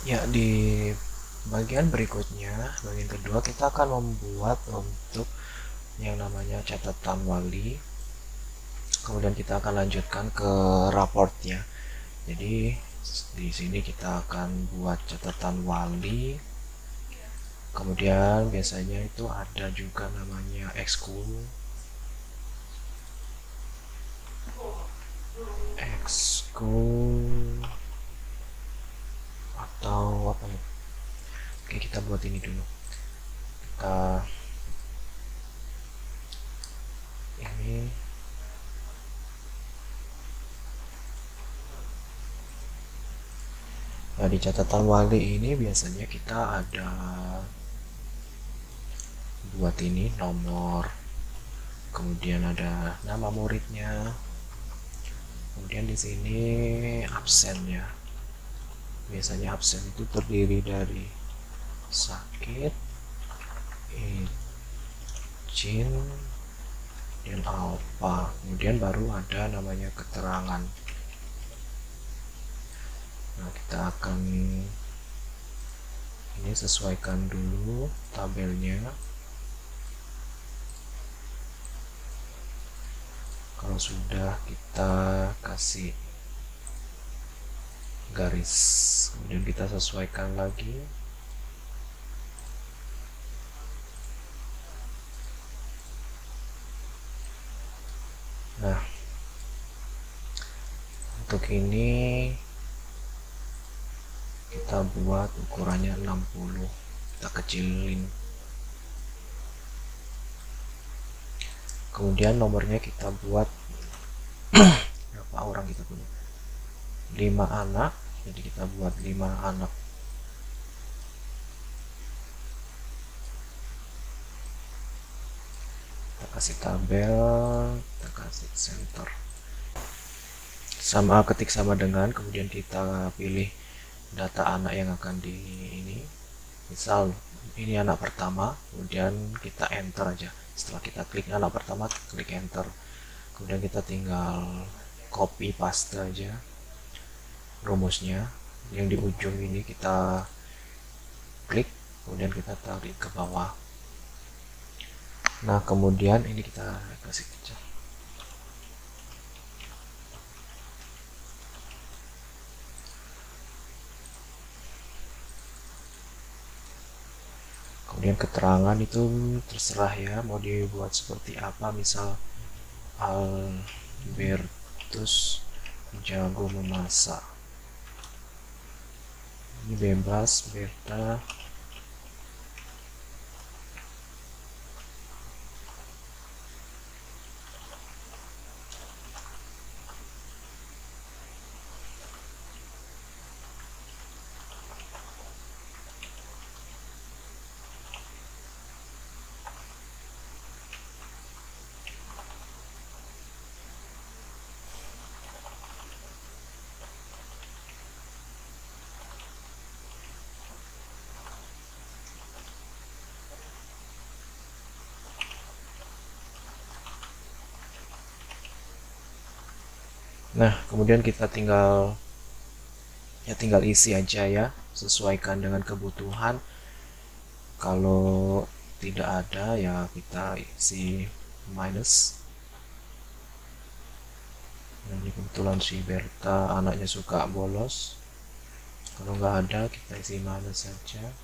Ya, di bagian berikutnya, bagian kedua, kita akan membuat untuk yang namanya catatan wali. Kemudian kita akan lanjutkan ke raportnya. Jadi di sini kita akan buat catatan wali. Kemudian biasanya itu ada juga namanya ekskul. Ekskul atau apa ya? Oke, kita buat ini dulu. Kita ini. Nah, di catatan wali ini biasanya kita ada buat ini nomor, kemudian ada nama muridnya, kemudian di sini absennya. Biasanya absen itu terdiri dari sakit, izin, dan apa. Kemudian baru ada namanya keterangan. Nah, kita akan ini sesuaikan dulu tabelnya. Kalau sudah, kita kasih garis, kemudian kita sesuaikan lagi. Nah, untuk ini kita buat ukurannya 60, kita kecilin. Kemudian nomornya kita buat berapa orang kita punya, 5 anak, jadi kita buat 5 anak. Kita kasih tabel, kita kasih center, sama ketik sama dengan, kemudian kita pilih data anak yang akan di ini. Misal ini anak pertama, kemudian kita enter aja. Setelah kita klik anak pertama, klik enter, kemudian kita tinggal copy paste aja rumusnya. Yang di ujung ini kita klik, kemudian kita tarik ke bawah. Nah, kemudian ini kita kasih kecil. Kemudian keterangan itu terserah ya, mau dibuat seperti apa. Misal Albertus jago memasak, ini bebas. Beta Nah, kemudian kita tinggal isi aja ya, sesuaikan dengan kebutuhan. Kalau tidak ada ya kita isi minus. Nah, ini kebetulan si Berta anaknya suka bolos. Kalau nggak ada, kita isi minus saja,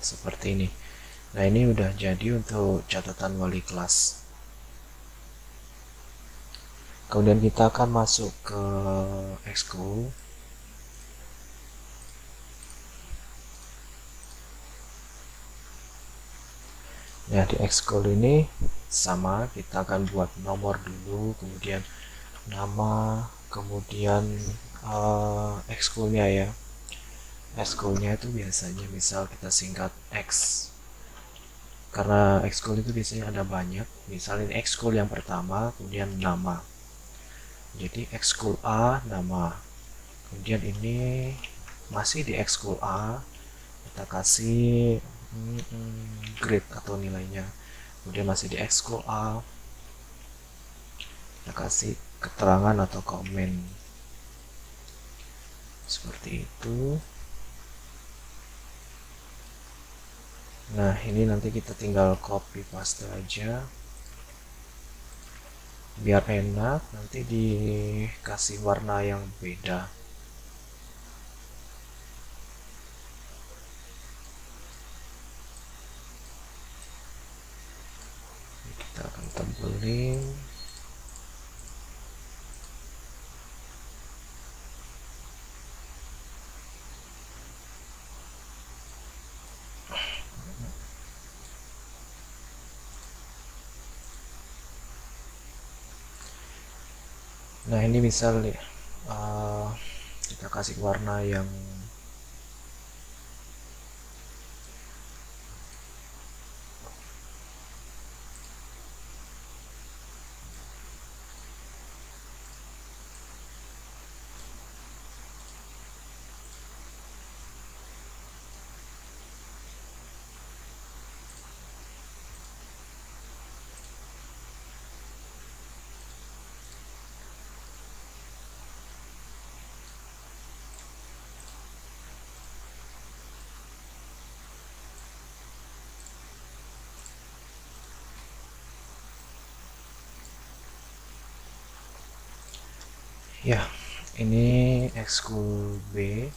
seperti ini. Nah, ini udah jadi untuk catatan wali kelas. Kemudian kita akan masuk ke ekskul. Ya, di ekskul ini sama, kita akan buat nomor dulu, kemudian nama, kemudian ekskulnya ya. Ekskulnya itu biasanya misal kita singkat X, karena ekskul itu biasanya ada banyak. Misalnya ekskul yang pertama, kemudian nama, jadi ekskul A nama. Kemudian ini masih di ekskul A, kita kasih grade atau nilainya. Kemudian masih di ekskul A, kita kasih keterangan atau komen. seperti itu. Nah, ini nanti kita tinggal copy paste aja biar enak, nanti dikasih warna yang beda. Kita akan tebelin. Nah, ini misal kita kasih warna yang ya, ini ekskul B.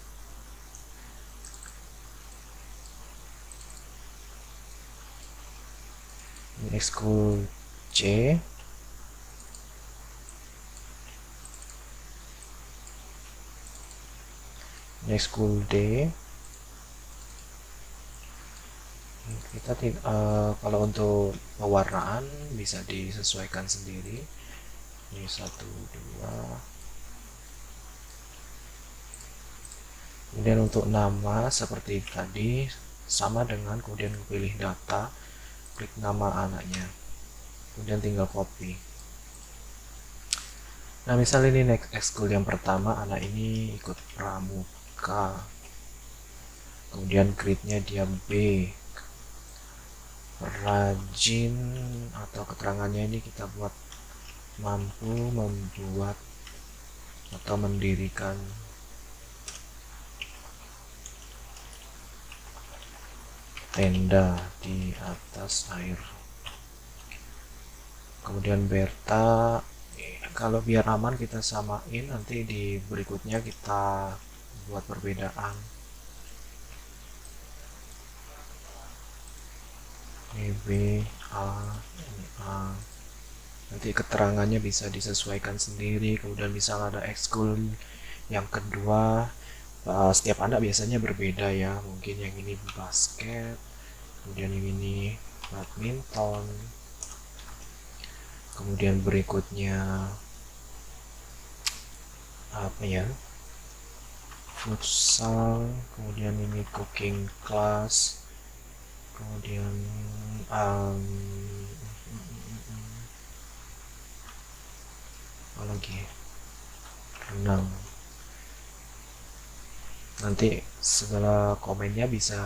Ini ekskul C. Ini ekskul D. Kita kalau untuk pewarnaan bisa disesuaikan sendiri. Ini 1, 2. Kemudian untuk nama seperti tadi sama dengan kemudian pilih data, klik nama anaknya, kemudian tinggal copy. Nah, misal ini next ekskul yang pertama, anak ini ikut pramuka, kemudian grade-nya dia B, rajin, atau keterangannya ini kita buat mampu membuat atau mendirikan tenda di atas air. Kemudian Berta, kalau biar aman kita samain, nanti di berikutnya kita buat perbedaan. Ini B, A, ini A. Nanti keterangannya bisa disesuaikan sendiri. Kemudian misal ada ekskul yang kedua, setiap anak biasanya berbeda ya, mungkin yang ini basket, kemudian yang ini badminton, kemudian berikutnya apa ya, futsal, kemudian ini cooking class, kemudian apa lagi, renang. Nanti segala komennya bisa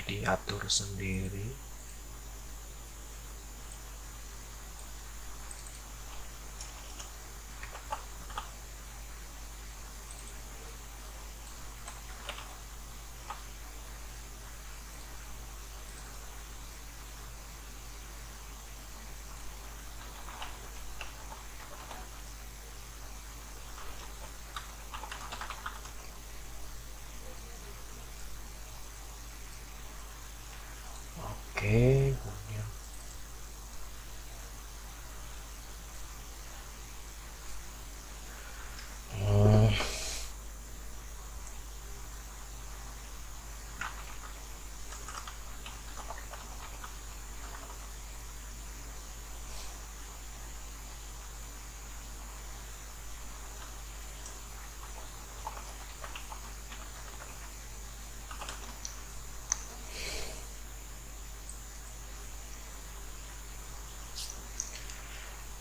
diatur sendiri. Oke, kemudian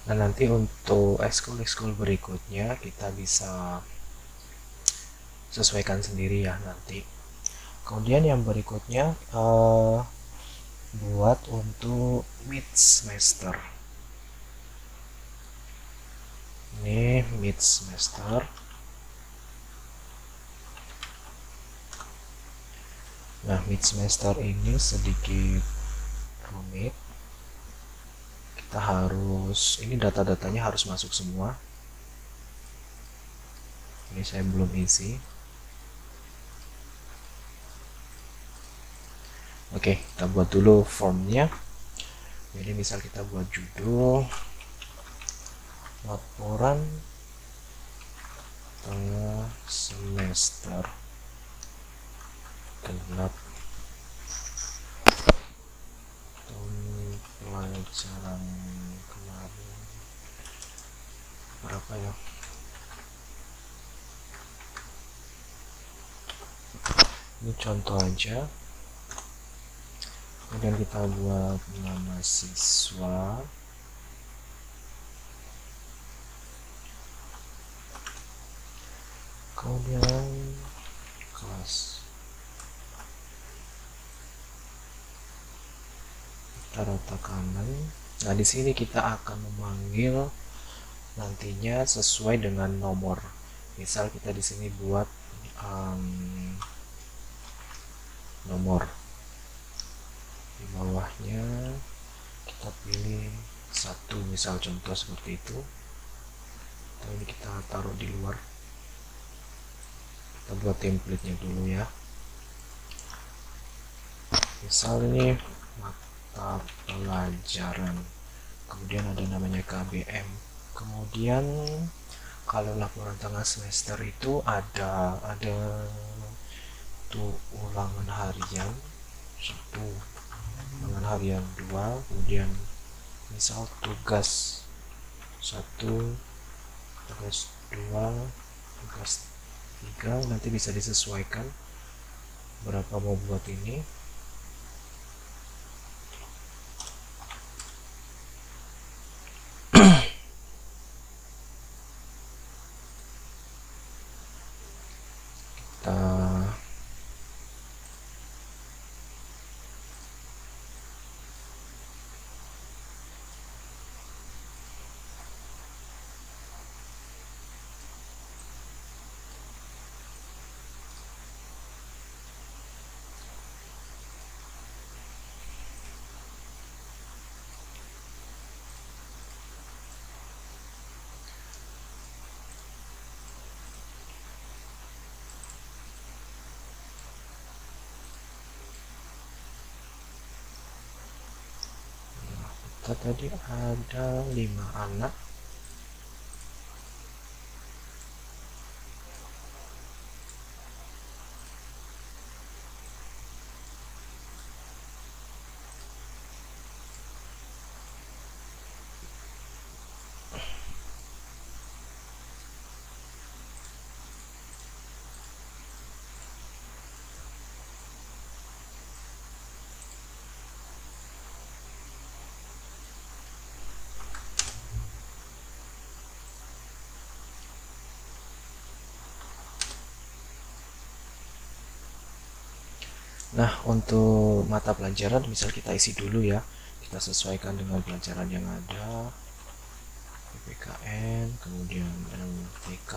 nah nanti untuk ekskul-ekskul berikutnya kita bisa sesuaikan sendiri ya nanti. Kemudian yang berikutnya buat untuk mid semester. Ini mid semester. Nah, mid semester ini sedikit rumit. Kita harus, ini data-datanya harus masuk semua. Ini saya belum isi. Oke, kita buat dulu formnya. Jadi misal kita buat judul laporan tengah semester genap tahun pelajaran kemarin berapa ya. Ini contoh aja. Kemudian kita buat nama siswa, kemudian kelas, kita ratakan. Nah, di sini kita akan memanggil nantinya sesuai dengan nomor. Misal kita di sini buat nomor, di bawahnya kita pilih 1, misal contoh seperti itu. Atau ini kita taruh di luar. Kita buat template-nya dulu ya. Misal ini mata pelajaran, kemudian ada namanya KBM. Kemudian kalau laporan tengah semester itu ada tuh ulangan harian 1, ulangan harian 2, kemudian misal tugas 1, tugas 2, tugas 3. Nanti bisa disesuaikan berapa mau buat ini. Kita tadi ada 5 anak. Nah, untuk mata pelajaran misal kita isi dulu ya. Kita sesuaikan dengan pelajaran yang ada. PPKN, kemudian MTK,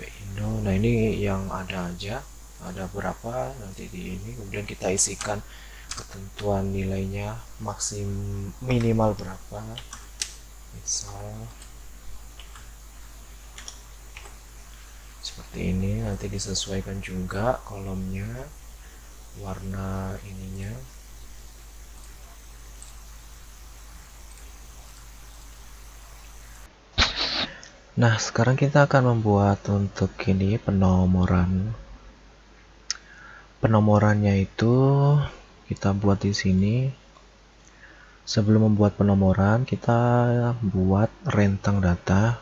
Indo. Nah, ini yang ada aja. Ada berapa nanti di ini. Kemudian kita isikan ketentuan nilainya, minimal berapa. Misal seperti ini, nanti disesuaikan juga kolomnya, warna ininya. Nah, sekarang kita akan membuat untuk ini penomorannya itu kita buat di sini. Sebelum membuat penomoran, kita buat rentang data.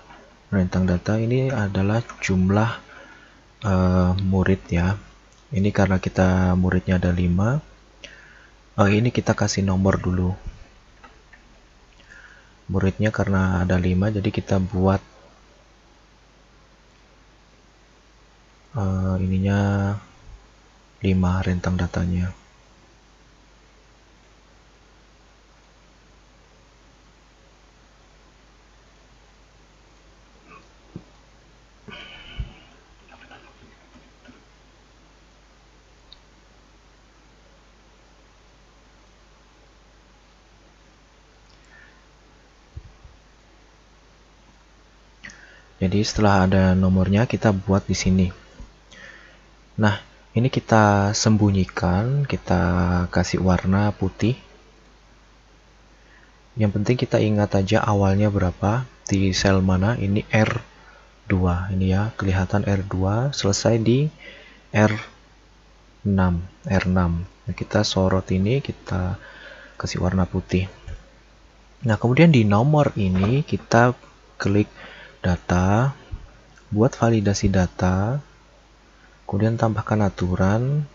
Rentang data ini adalah jumlah murid ya. Ini karena kita muridnya ada 5. Ini kita kasih nomor dulu. Muridnya karena ada 5, jadi kita buat ininya 5 rentang datanya. Jadi setelah ada nomornya kita buat di sini. Nah, ini kita sembunyikan, kita kasih warna putih. Yang penting kita ingat aja awalnya berapa, di sel mana. Ini R2, ini ya, kelihatan R2, selesai di R6. Nah, kita sorot ini, kita kasih warna putih. Nah, kemudian di nomor ini kita klik data, buat validasi data, kemudian tambahkan aturan.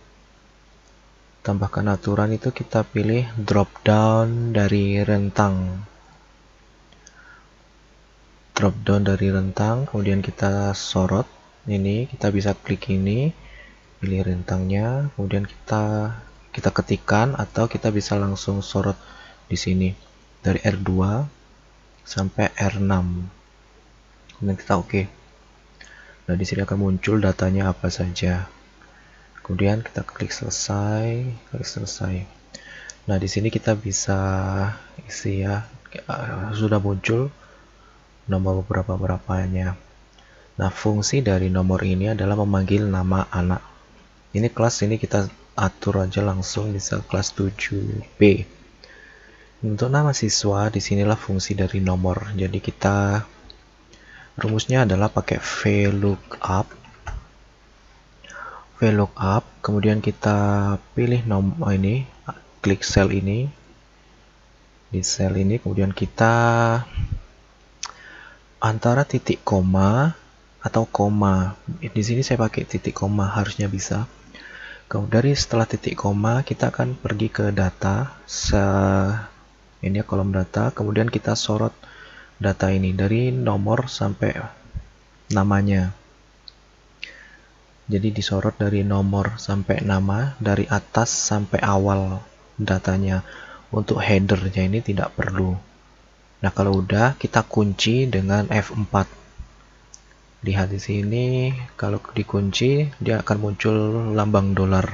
Tambahkan aturan itu kita pilih drop down dari rentang. Drop down dari rentang, kemudian kita sorot. Ini kita bisa klik ini, pilih rentangnya, kemudian kita ketikkan atau kita bisa langsung sorot di sini dari R2 sampai R6. Kemudian kita oke. Nah, di sini akan muncul datanya apa saja. Kemudian kita klik selesai, klik selesai. Nah, di sini kita bisa isi ya, sudah muncul nomor berapanya. Nah, fungsi dari nomor ini adalah memanggil nama anak. Ini kelas ini kita atur aja langsung, misal kelas 7B. Untuk nama siswa, disinilah fungsi dari nomor. Jadi kita rumusnya adalah pakai VLOOKUP. VLOOKUP, kemudian kita pilih nomor ini, klik sel ini. Di sel ini kemudian kita antara titik koma atau koma. Di sini saya pakai titik koma, harusnya bisa. Dari setelah titik koma kita akan pergi ke data, ini ya kolom data, kemudian kita sorot data ini dari nomor sampai namanya. Jadi disorot dari nomor sampai nama, dari atas sampai awal datanya. Untuk headernya ini tidak perlu. Nah, kalau udah kita kunci dengan F4. Lihat di sini, kalau dikunci dia akan muncul lambang dolar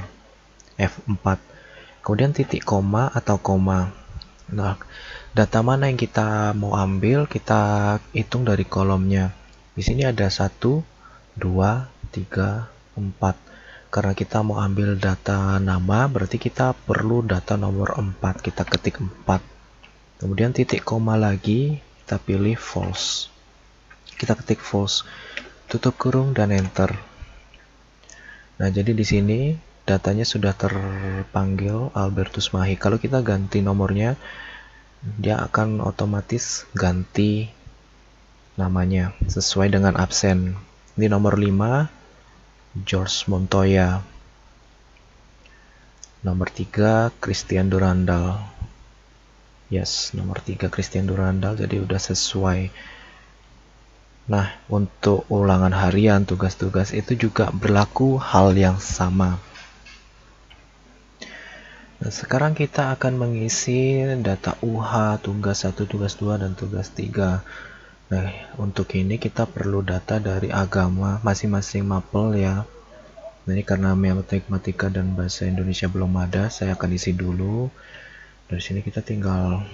F4. Kemudian titik koma atau koma. Nah, data mana yang kita mau ambil, kita hitung dari kolomnya. Di sini ada 1, 2, 3, 4. Karena kita mau ambil data nama, berarti kita perlu data nomor 4. Kita ketik 4. Kemudian titik koma lagi, kita pilih false. Kita ketik false. Tutup kurung dan enter. Nah, jadi di sini datanya sudah terpanggil Albertus Mahi. Kalau kita ganti nomornya, dia akan otomatis ganti namanya sesuai dengan absen. Ini nomor 5, George Montoya. Nomor 3, Christian Durandal. Yes, nomor 3 Christian Durandal, jadi udah sesuai. Nah, untuk ulangan harian, tugas-tugas itu juga berlaku hal yang sama. Nah, sekarang kita akan mengisi data UH, tugas 1, tugas 2, dan tugas 3. Nah, untuk ini kita perlu data dari agama masing-masing mapel ya. Nah, ini karena matematika dan bahasa Indonesia belum ada, saya akan isi dulu. Dari sini kita tinggal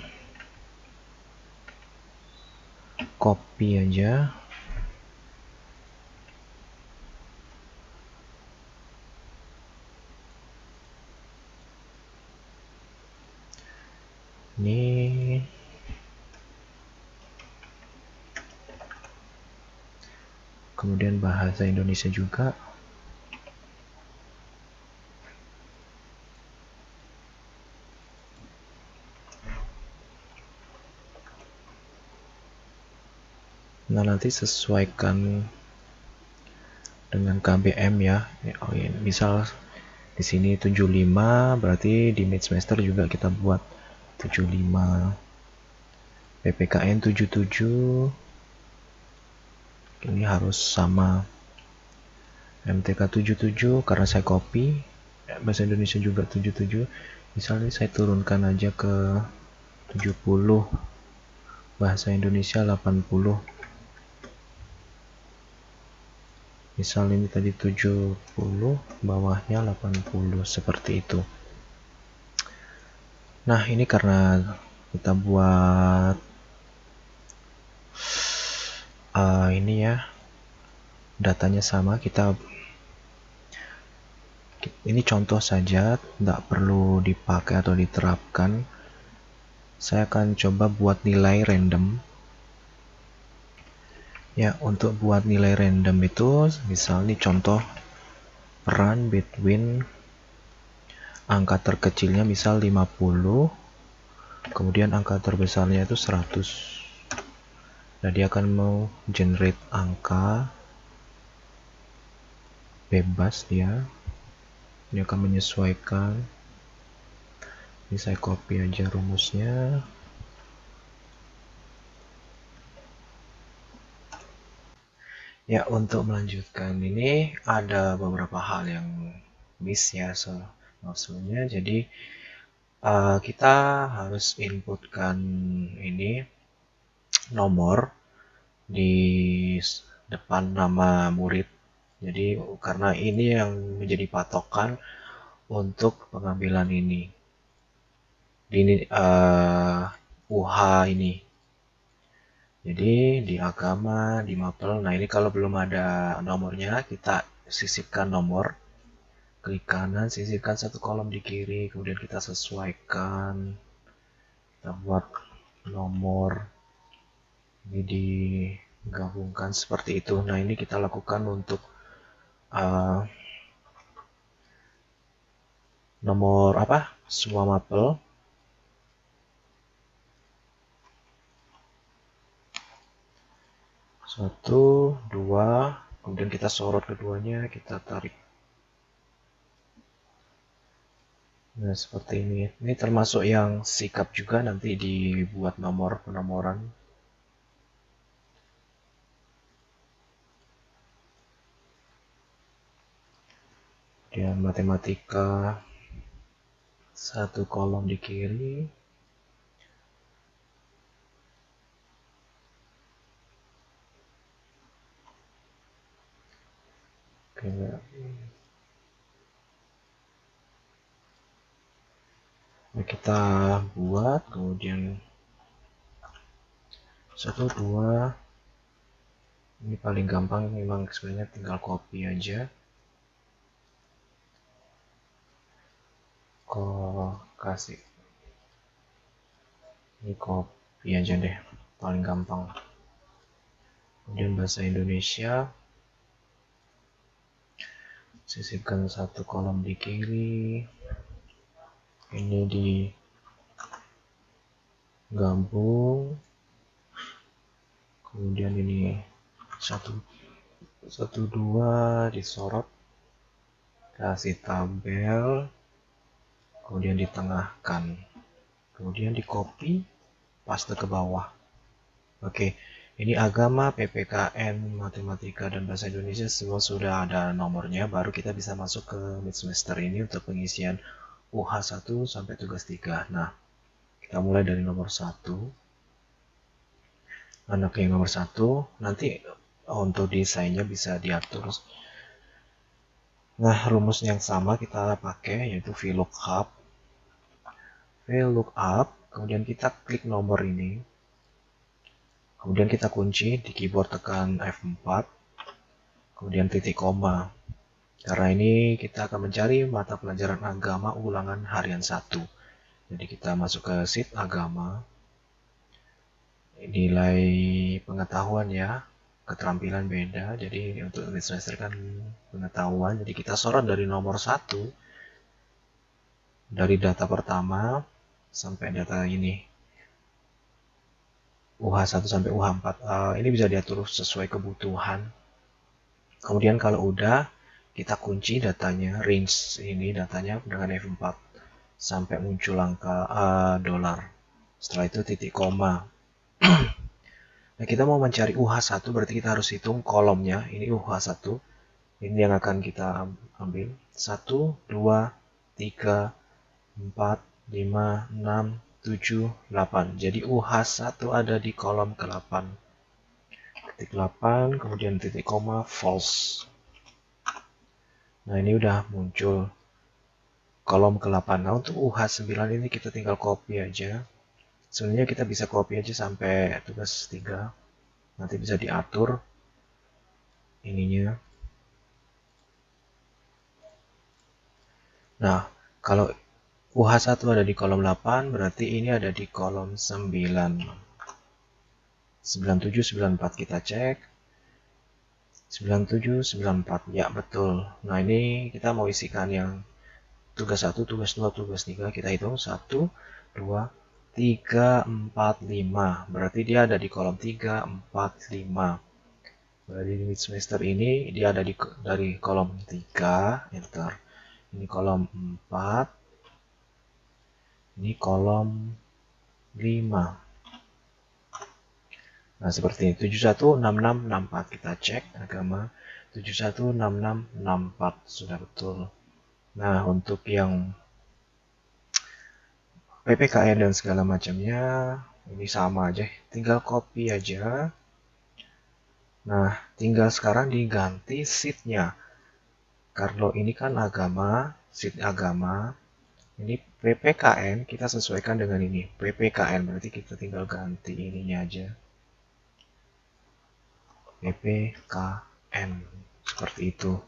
copy aja. Ini kemudian bahasa Indonesia juga. Nah, nanti sesuaikan dengan KBM ya. Oh, ya. Misal di sini 75, berarti di mid semester juga kita buat 75. PPKN 77. Ini harus sama. MTK 77 karena saya copy. Bahasa Indonesia juga 77. Misalnya saya turunkan aja ke 70. Bahasa Indonesia 80. Misal ini tadi 70, bawahnya 80, seperti itu. Nah, ini karena kita buat ini ya, datanya sama. Ini contoh saja, tidak perlu dipakai atau diterapkan. Saya akan coba buat nilai random. Ya, untuk buat nilai random itu, misalnya contoh peran between angka terkecilnya misal 50, kemudian angka terbesarnya itu 100. Nah, dia akan mau generate angka bebas dia akan menyesuaikan. Ini saya copy aja rumusnya. Ya, untuk melanjutkan ini ada beberapa hal yang miss ya maksudnya. Jadi kita harus inputkan ini nomor di depan nama murid. Jadi karena ini yang menjadi patokan untuk pengambilan ini di UH ini. Jadi di agama, di mapel. Nah, ini kalau belum ada nomornya, kita sisipkan nomor. Klik kanan, sisipkan satu kolom di kiri, kemudian kita sesuaikan. Kita buat nomor ini digabungkan seperti itu. Nah, ini kita lakukan untuk nomor semua mapel. Satu, dua, kemudian kita sorot keduanya, kita tarik. Nah, seperti ini. Ini termasuk yang sikap juga, nanti dibuat nomor penomoran. Dia matematika, satu kolom di kiri. Oke, nah, kita buat, kemudian 1, 2. Ini paling gampang, memang sebenarnya tinggal copy aja. Kasih ini copy aja deh, paling gampang. Kemudian bahasa Indonesia, sisipkan satu kolom di kiri. Ini digabung, kemudian ini 1, 2 disorot, kasih tabel, kemudian ditengahkan, kemudian di copy, paste ke bawah. Oke, ini agama, PPKN, matematika, dan bahasa Indonesia semua sudah ada nomornya. Baru kita bisa masuk ke mid semester ini untuk pengisian UH1 sampai tugas 3. Nah, kita mulai dari nomor 1. Anak yang nomor 1, nanti untuk desainnya bisa diatur. Nah, rumus yang sama kita pakai, yaitu VLOOKUP. VLOOKUP, kemudian kita klik nomor ini. Kemudian kita kunci, di keyboard tekan F4. Kemudian titik koma. Karena ini kita akan mencari mata pelajaran agama ulangan harian 1. Jadi kita masuk ke sheet agama. Nilai pengetahuan ya, keterampilan beda. Jadi untuk semester kan pengetahuan. Jadi kita sorot dari nomor 1, dari data pertama sampai data ini, UH1 sampai UH4. Ini bisa diatur sesuai kebutuhan. Kemudian kalau udah, kita kunci datanya, range ini datanya dengan F4 sampai muncul angka dolar. Setelah itu titik koma. Nah, kita mau mencari UH1, berarti kita harus hitung kolomnya. Ini UH1, ini yang akan kita ambil. 1, 2, 3, 4, 5, 6, 7, 8. Jadi UH1 ada di kolom ke-8. Titik 8, kemudian titik koma, false. Nah, ini udah muncul kolom ke-8. Nah, untuk UH9 ini kita tinggal copy aja. Sebenarnya kita bisa copy aja sampai tugas 3. nanti bisa diatur ininya. Nah, kalau UH1 ada di kolom 8, berarti ini ada di kolom 9. 97, 94 kita cek. 97, 94, ya betul. Nah, ini kita mau isikan yang tugas 1, tugas 2, tugas 3. Kita hitung 1, 2, 3, 4, 5. Berarti dia ada di kolom 3, 4, 5. Berarti di mid semester ini dia ada dari kolom 3, enter. Ini kolom 4, ini kolom 5. Nah, seperti ini. 716664 kita cek agama. 716664 sudah betul. Nah, untuk yang PPKN dan segala macamnya ini sama aja, tinggal copy aja. Nah, tinggal sekarang diganti sheet-nya. Kalau ini kan agama, sheet agama. Ini PPKN kita sesuaikan dengan ini. PPKN berarti kita tinggal ganti ininya aja. PPKN seperti itu.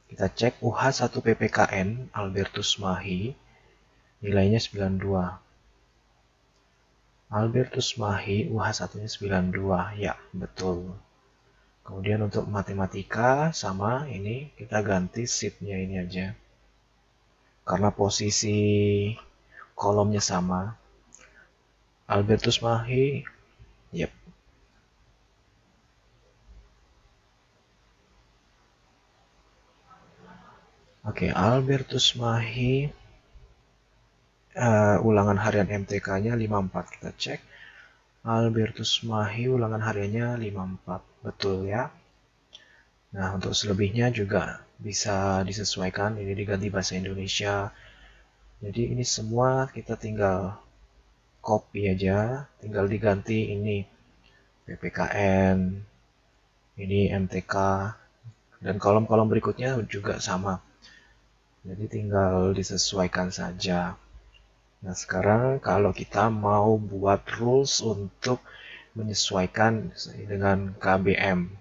Kita cek UH1 PPKN Albertus Mahi nilainya 92. Albertus Mahi UH1-nya 92. Ya, betul. Kemudian untuk matematika sama ini kita ganti sheet-nya ini aja. Karena posisi kolomnya sama. Albertus Mahi, yep. Oke, Albertus Mahi ulangan harian MTK-nya 54 kita cek. Albertus Mahi ulangan hariannya 54, betul ya. Nah, untuk selebihnya juga bisa disesuaikan, ini diganti bahasa Indonesia. Jadi ini semua kita tinggal copy aja, tinggal diganti ini PPKN, ini MTK, dan kolom-kolom berikutnya juga sama. Jadi tinggal disesuaikan saja. Nah, sekarang kalau kita mau buat rules untuk menyesuaikan dengan KBM.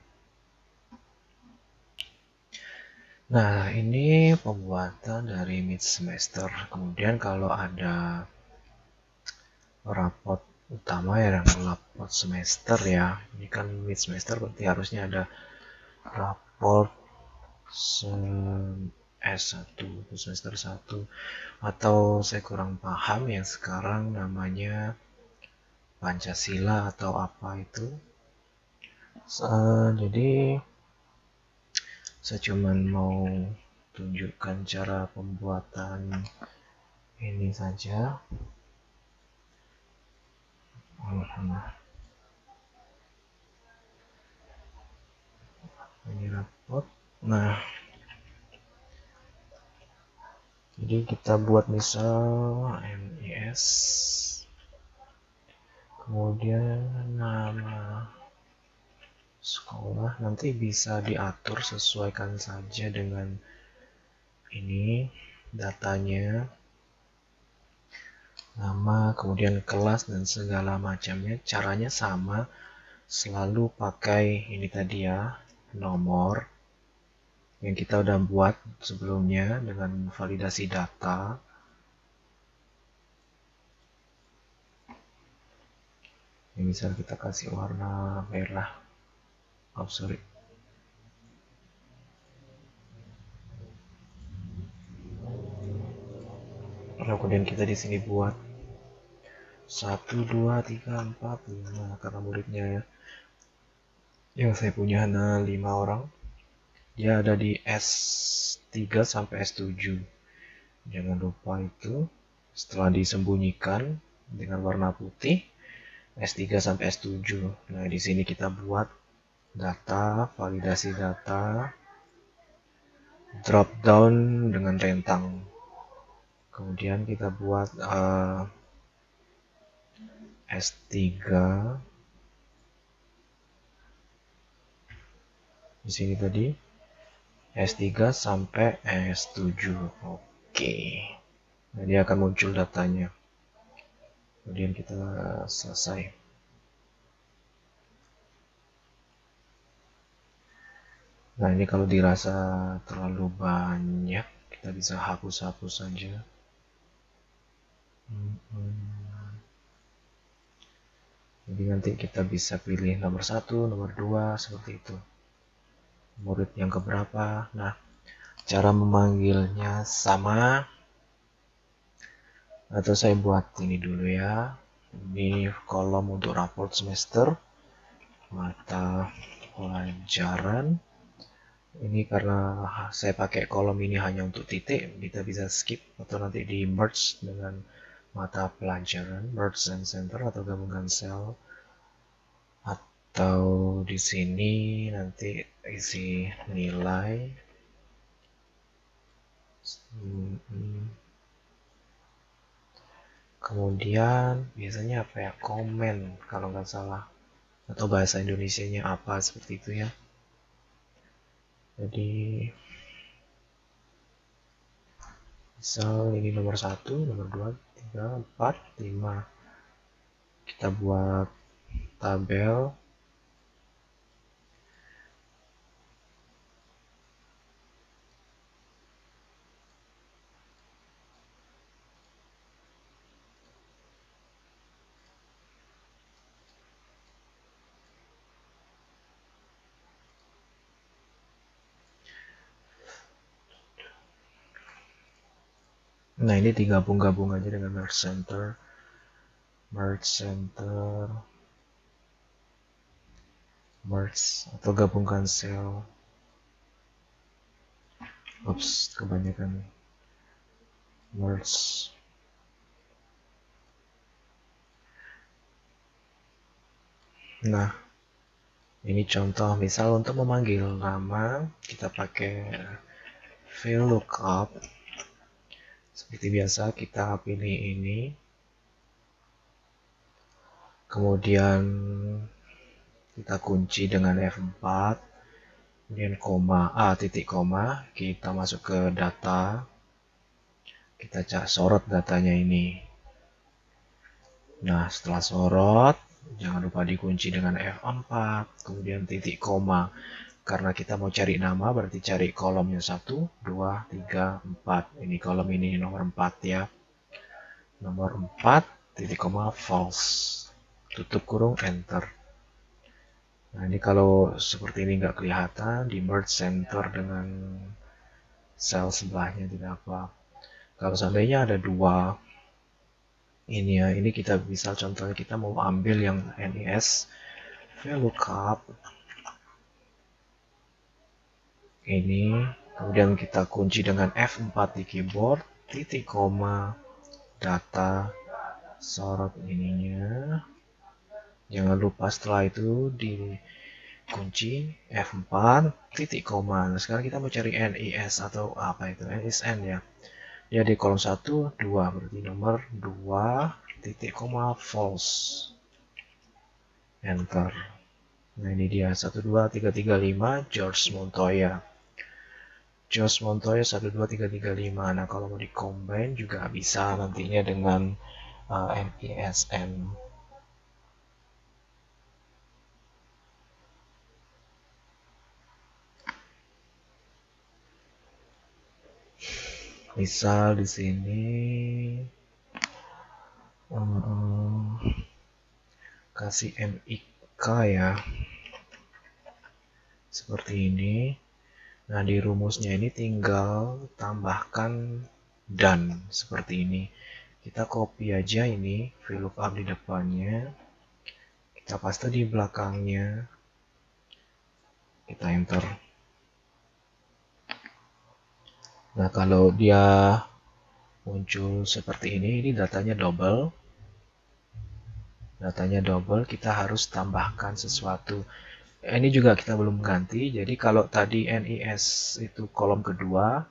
Nah, ini pembuatan dari mid semester. Kemudian kalau ada rapot utama ya, rapot semester ya. Ini kan mid semester berarti harusnya ada raport S1, semester 1. Atau saya kurang paham yang sekarang namanya Pancasila atau apa itu. Jadi saya cuman mau tunjukkan cara pembuatan ini saja. Ini rapot. Nah, jadi kita buat misal MIS, kemudian nama sekolah, nanti bisa diatur, sesuaikan saja dengan ini datanya, nama, kemudian kelas dan segala macamnya. Caranya sama, selalu pakai ini tadi ya, nomor yang kita udah buat sebelumnya dengan validasi data. Ini misal kita kasih warna merah. Oh, sorry. Kemudian kita di sini buat 1, 2, 3, 4, 5 karena muridnya ya. Yang saya punya hanya 5 orang. Dia ada di S3 sampai S7. Jangan lupa itu. Setelah disembunyikan dengan warna putih, S3 sampai S7. Nah, di sini kita buat data, validasi data, drop down dengan rentang. Kemudian kita buat S3 di sini tadi S3 sampai S7. Oke. Nah, dia akan muncul datanya. Kemudian kita selesai. Nah, ini kalau dirasa terlalu banyak, kita bisa hapus-hapus saja. Jadi nanti kita bisa pilih nomor 1, nomor 2, seperti itu. Murid yang keberapa. Nah, cara memanggilnya sama, atau saya buat ini dulu ya. Ini kolom untuk raport semester, mata pelajaran. Ini karena saya pakai kolom ini hanya untuk titik, kita bisa skip atau nanti di merge dengan mata pelajaran, merge and center atau gabungkan sel, atau di sini nanti isi nilai. Kemudian biasanya apa ya, komen kalau nggak salah, atau bahasa Indonesianya apa seperti itu ya. Jadi misal ini nomor 1, nomor 2, 3, 4, 5. Kita buat tabel. Nah, ini digabung-gabung aja dengan merge center, merge atau gabungkan sel. Ups, kebanyakan merge. Nah, ini contoh misal untuk memanggil nama kita pakai VLOOKUP. Seperti biasa kita pilih ini. Kemudian kita kunci dengan F4. Kemudian titik koma, kita masuk ke data. Kita sorot datanya ini. Nah, setelah sorot, jangan lupa dikunci dengan F4, kemudian titik koma. Karena kita mau cari nama, berarti cari kolomnya 1, 2, 3, 4. Ini kolom ini nomor 4 ya. Nomor 4, titik koma, false. Tutup kurung, enter. Nah, ini kalau seperti ini nggak kelihatan, di merge center dengan sel sebelahnya tidak apa. Kalau seandainya ada dua, ini ya, ini kita bisa contohnya kita mau ambil yang NIS VLOOKUP ini, kemudian kita kunci dengan F4 di keyboard, titik koma, data, sorot ininya. Jangan lupa setelah itu dikunci F4, titik koma. Nah, sekarang kita mau cari NIS atau apa itu, NISN ya. Dia di kolom 1, 2, berarti nomor 2, titik koma, false. Enter. Nah, ini dia 12335 George Montoya. George Montoya 12335. Nah, kalau mau di-combine juga bisa nantinya dengan NISN. Misal di sini kasih MIK ya. Seperti ini. Nah, di rumusnya ini tinggal tambahkan dan seperti ini. Kita copy aja ini VLOOKUP di depannya. Kita paste di belakangnya. Kita enter. Nah, kalau dia muncul seperti ini datanya double. Datanya double, kita harus tambahkan sesuatu. Ini juga kita belum ganti. Jadi kalau tadi NIS itu kolom kedua,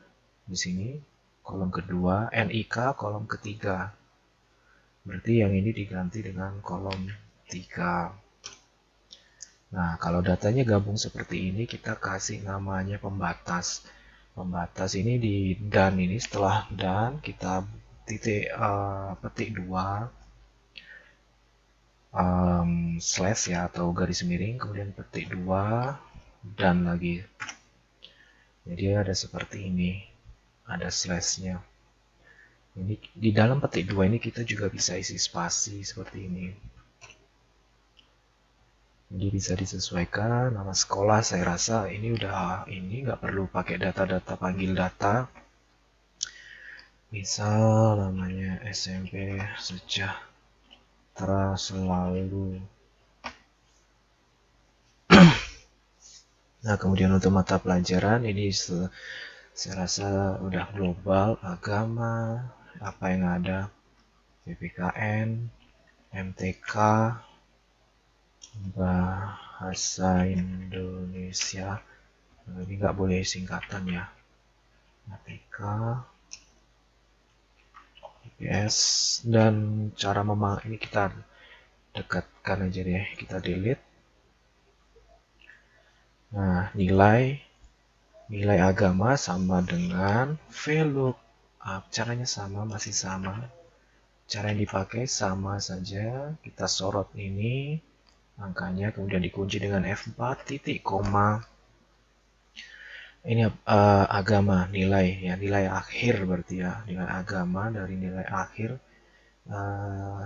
di sini kolom kedua, NIK kolom ketiga. Berarti yang ini diganti dengan kolom 3. Nah, kalau datanya gabung seperti ini, kita kasih namanya pembatas. Pembatas ini di dan ini setelah dan kita petik 2 slash ya atau garis miring, kemudian petik 2 dan lagi. Jadi ada seperti ini, ada slashnya. Ini di dalam petik 2 ini kita juga bisa isi spasi seperti ini. Jadi bisa disesuaikan nama sekolah. Saya rasa ini udah nggak perlu pakai data-data panggil data. Misal namanya SMP Sejahtera Selalu. Nah, kemudian untuk mata pelajaran ini saya rasa udah global, agama, apa yang ada, PPKN, MTK, bahasa Indonesia. Ini nggak boleh singkatan ya. MTK, IPS, dan cara ini kita dekatkan aja deh, kita delete. Nah, nilai agama sama dengan VLOOKUP. Caranya sama, masih sama. Cara yang dipakai sama saja. Kita sorot ini angkanya, kemudian dikunci dengan F4 titik koma. Ini agama, nilai ya, nilai akhir berarti ya, nilai agama dari nilai akhir.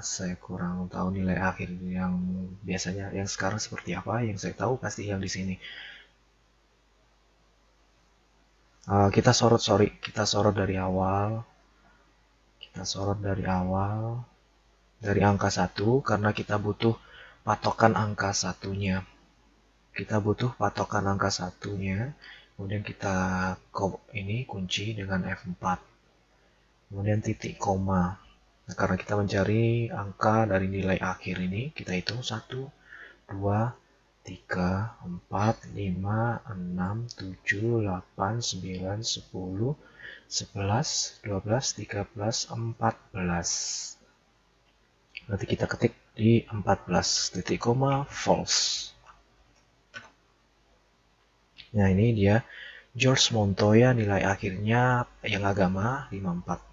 Saya kurang tahu nilai akhir yang biasanya yang sekarang seperti apa. Yang saya tahu pasti yang di sini. Kita sorot dari awal. Kita sorot dari awal, dari angka 1, karena kita butuh patokan angka satunya. Kita butuh patokan angka satunya. Kemudian kita kunci dengan F4. Kemudian titik koma. Nah, karena kita mencari angka dari nilai akhir ini, kita hitung 1, 2, 3, 4, 5, 6, 7, 8, 9, 10, 11, 12, 13, 14. Nanti kita ketik di 14, titik koma, false. Nah, ini dia George Montoya, nilai akhirnya yang agama 54.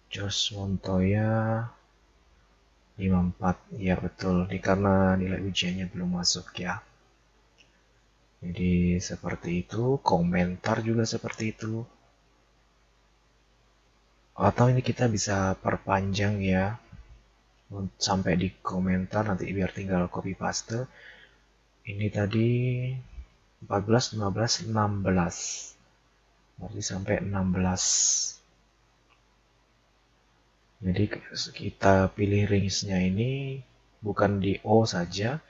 George Montoya 54, ya betul, karena nilai ujiannya belum masuk ya. Jadi seperti itu, komentar juga seperti itu. Atau ini kita bisa perpanjang ya, sampai di komentar, nanti biar tinggal copy paste. Ini tadi 14, 15, 16. Berarti sampai 16. Jadi kita pilih range-nya ini bukan di O saja,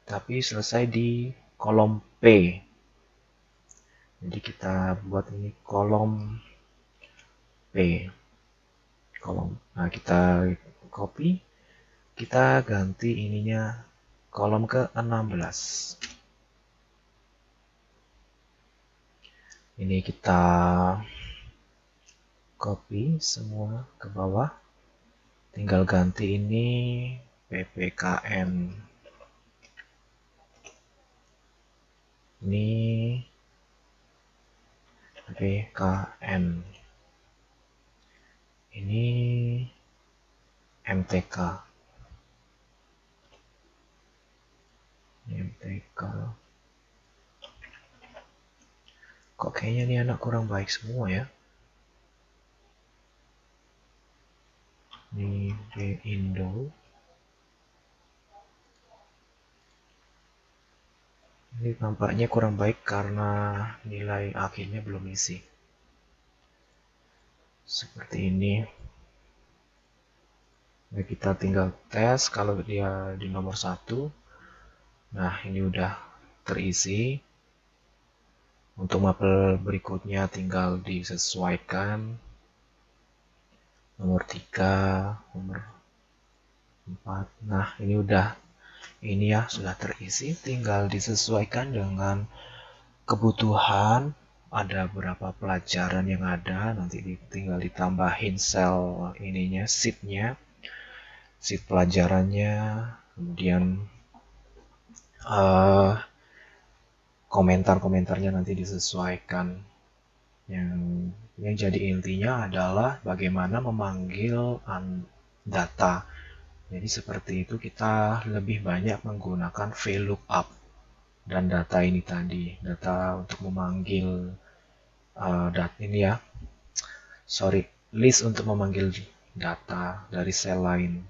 tapi selesai di kolom P. Jadi kita buat ini kolom P. Nah, kita copy, kita ganti ininya kolom ke 16. Ini kita copy semua ke bawah. Tinggal ganti ini PPKN. Ini PPKN. Ini MTK. MTK. Kok kayaknya ini anak kurang baik semua ya. Ini Indo. Ini nampaknya kurang baik karena nilai akhirnya belum isi. Seperti ini. Nah, kita tinggal tes kalau dia di nomor 1. Nah, ini udah terisi. Untuk mapel berikutnya tinggal disesuaikan. Nomor 3, nomor 4. Nah, ini ya sudah terisi, tinggal disesuaikan dengan kebutuhan. Ada berapa pelajaran yang ada, nanti tinggal ditambahin sel ininya, sheet pelajarannya, kemudian komentar-komentarnya nanti disesuaikan. Yang jadi intinya adalah bagaimana memanggil data. Jadi seperti itu, kita lebih banyak menggunakan VLOOKUP. dan data ini tadi, data untuk memanggil ini ya, sorry, list untuk memanggil data dari sel lain.